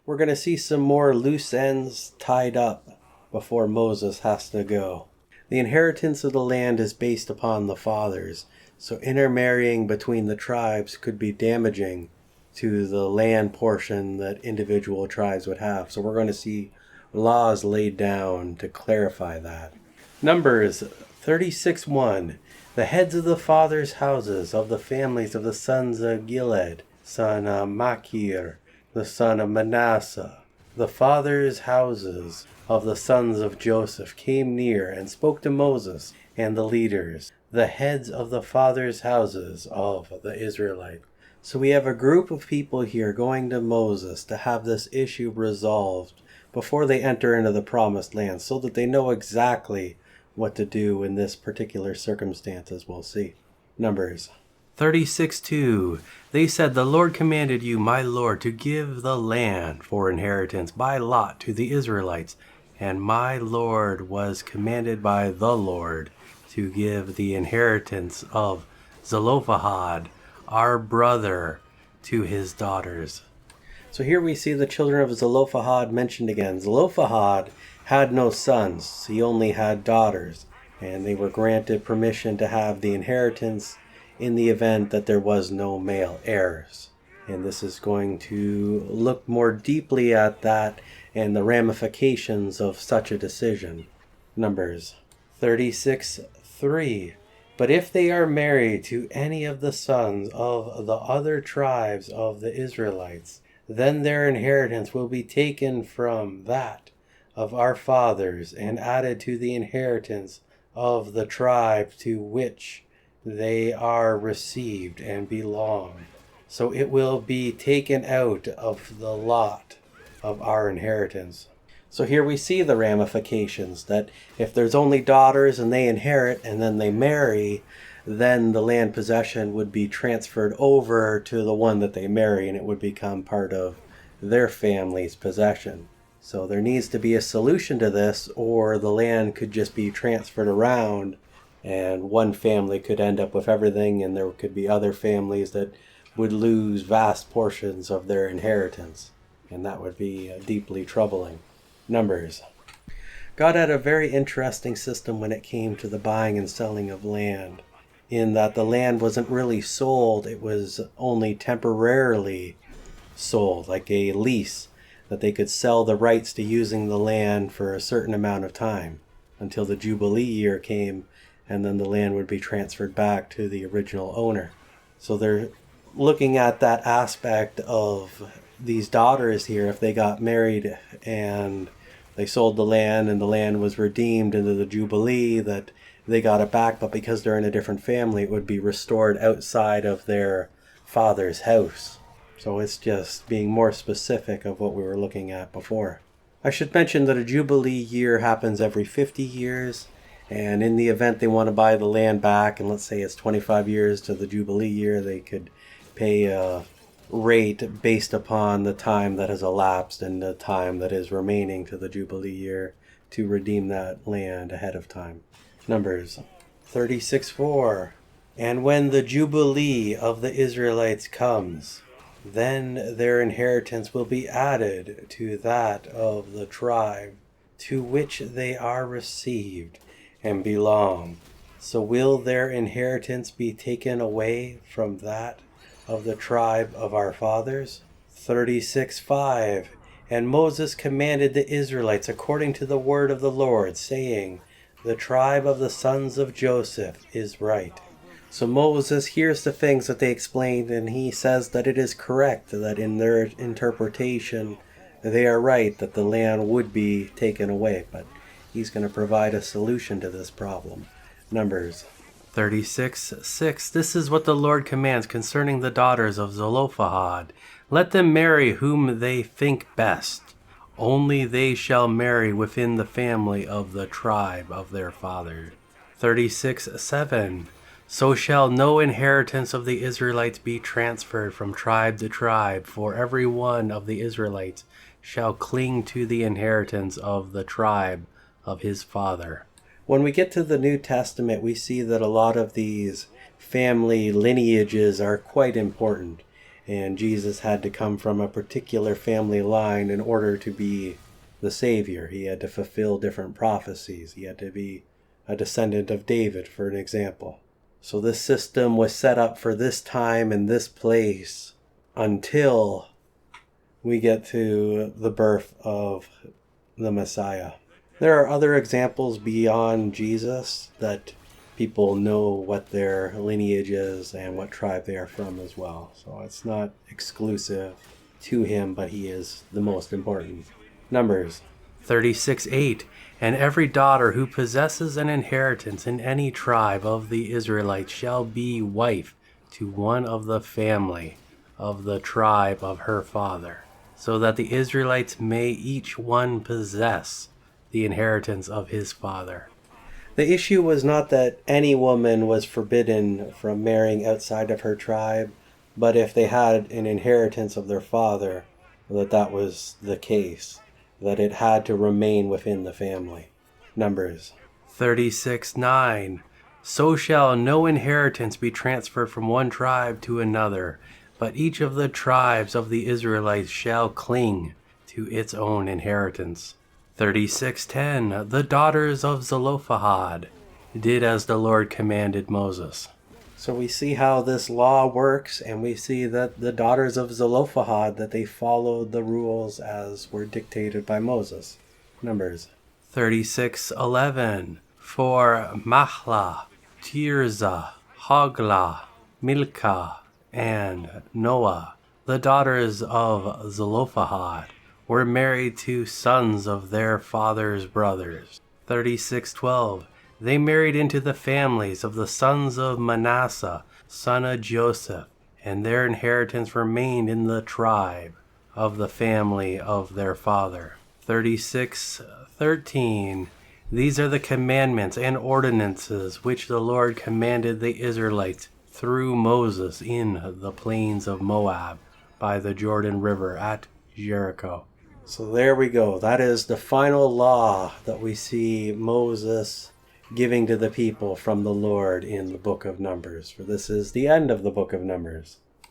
we're going to see some more loose ends tied up before Moses has to go. The inheritance of the land is based upon the fathers, so intermarrying between the tribes could be damaging to the land portion that individual tribes would have. So we're going to see laws laid down to clarify that. Numbers 36:1. The heads of the fathers' houses of the families of the sons of Gilead, son of Machir, the son of Manasseh, the fathers' houses of the sons of Joseph, came near and spoke to Moses and the leaders, the heads of the fathers' houses of the Israelites. So we have a group of people here going to Moses to have this issue resolved before they enter into the promised land, so that they know exactly what to do in this particular circumstance, as we'll see. Numbers 36:2. They said, the Lord commanded you, my Lord, to give the land for inheritance by lot to the Israelites, and my Lord was commanded by the Lord to give the inheritance of Zelophehad, our brother, to his daughters. So here we see the children of Zelophehad mentioned again. Zelophehad had no sons, he only had daughters, and they were granted permission to have the inheritance in the event that there was no male heirs. And this is going to look more deeply at that and the ramifications of such a decision. Numbers 36:3. But if they are married to any of the sons of the other tribes of the Israelites, then their inheritance will be taken from that of our fathers and added to the inheritance of the tribe to which they are received and belong. So it will be taken out of the lot of our inheritance. So here we see the ramifications, that if there's only daughters and they inherit and then they marry, then the land possession would be transferred over to the one that they marry, and it would become part of their family's possession. So there needs to be a solution to this, or the land could just be transferred around and one family could end up with everything, and there could be other families that would lose vast portions of their inheritance, and that would be deeply troubling. Numbers. God had a very interesting system when it came to the buying and selling of land, in that the land wasn't really sold, it was only temporarily sold, like a lease, that they could sell the rights to using the land for a certain amount of time until the Jubilee year came, and then the land would be transferred back to the original owner. So they're looking at that aspect of these daughters here. If they got married and they sold the land and the land was redeemed into the Jubilee, that they got it back, but because they're in a different family, it would be restored outside of their father's house. So it's just being more specific of what we were looking at before. I should mention that a Jubilee year happens every 50 years. And in the event they want to buy the land back, and let's say it's 25 years to the Jubilee year, they could pay a rate based upon the time that has elapsed and the time that is remaining to the Jubilee year to redeem that land ahead of time. Numbers 36:4. And when the Jubilee of the Israelites comes, then their inheritance will be added to that of the tribe to which they are received and belong. So will their inheritance be taken away from that of the tribe of our fathers? 36:5. And Moses commanded the Israelites according to the word of the Lord, saying, the tribe of the sons of Joseph is right. So Moses hears the things that they explained, and he says that it is correct, that in their interpretation they are right, that the land would be taken away, but he's going to provide a solution to this problem. Numbers 36:6. This is what the Lord commands concerning the daughters of Zelophehad. Let them marry whom they think best. Only they shall marry within the family of the tribe of their father. 36:7. So shall no inheritance of the Israelites be transferred from tribe to tribe, for every one of the Israelites shall cling to the inheritance of the tribe of his father. When we get to the New Testament, we see that a lot of these family lineages are quite important. And Jesus had to come from a particular family line in order to be the Savior. He had to fulfill different prophecies. He had to be a descendant of David, for an example. So this system was set up for this time and this place until we get to the birth of the Messiah. There are other examples beyond Jesus that people know what their lineage is and what tribe they are from as well. So it's not exclusive to him, but he is the most important. Numbers 36:8. And every daughter who possesses an inheritance in any tribe of the Israelites shall be wife to one of the family of the tribe of her father, so that the Israelites may each one possess the inheritance of his father. The issue was not that any woman was forbidden from marrying outside of her tribe, but if they had an inheritance of their father, that was the case, that it had to remain within the family. Numbers 36:9. So shall no inheritance be transferred from one tribe to another, but each of the tribes of the Israelites shall cling to its own inheritance. 36:10. The daughters of Zelophehad did as the Lord commanded Moses. So we see how this law works, and we see that the daughters of Zelophehad, that they followed the rules as were dictated by Moses. Numbers 36:11. For Mahlah, Tirzah, Hoglah, Milcah, and Noah, the daughters of Zelophehad, were married to sons of their father's brothers. 36:12. They married into the families of the sons of Manasseh, son of Joseph, and their inheritance remained in the tribe of the family of their father. 36:13. These are the commandments and ordinances which the Lord commanded the Israelites through Moses in the plains of Moab by the Jordan River at Jericho. So there we go. That is the final law that we see Moses giving to the people from the Lord in the book of Numbers. For this is the end of the book of Numbers.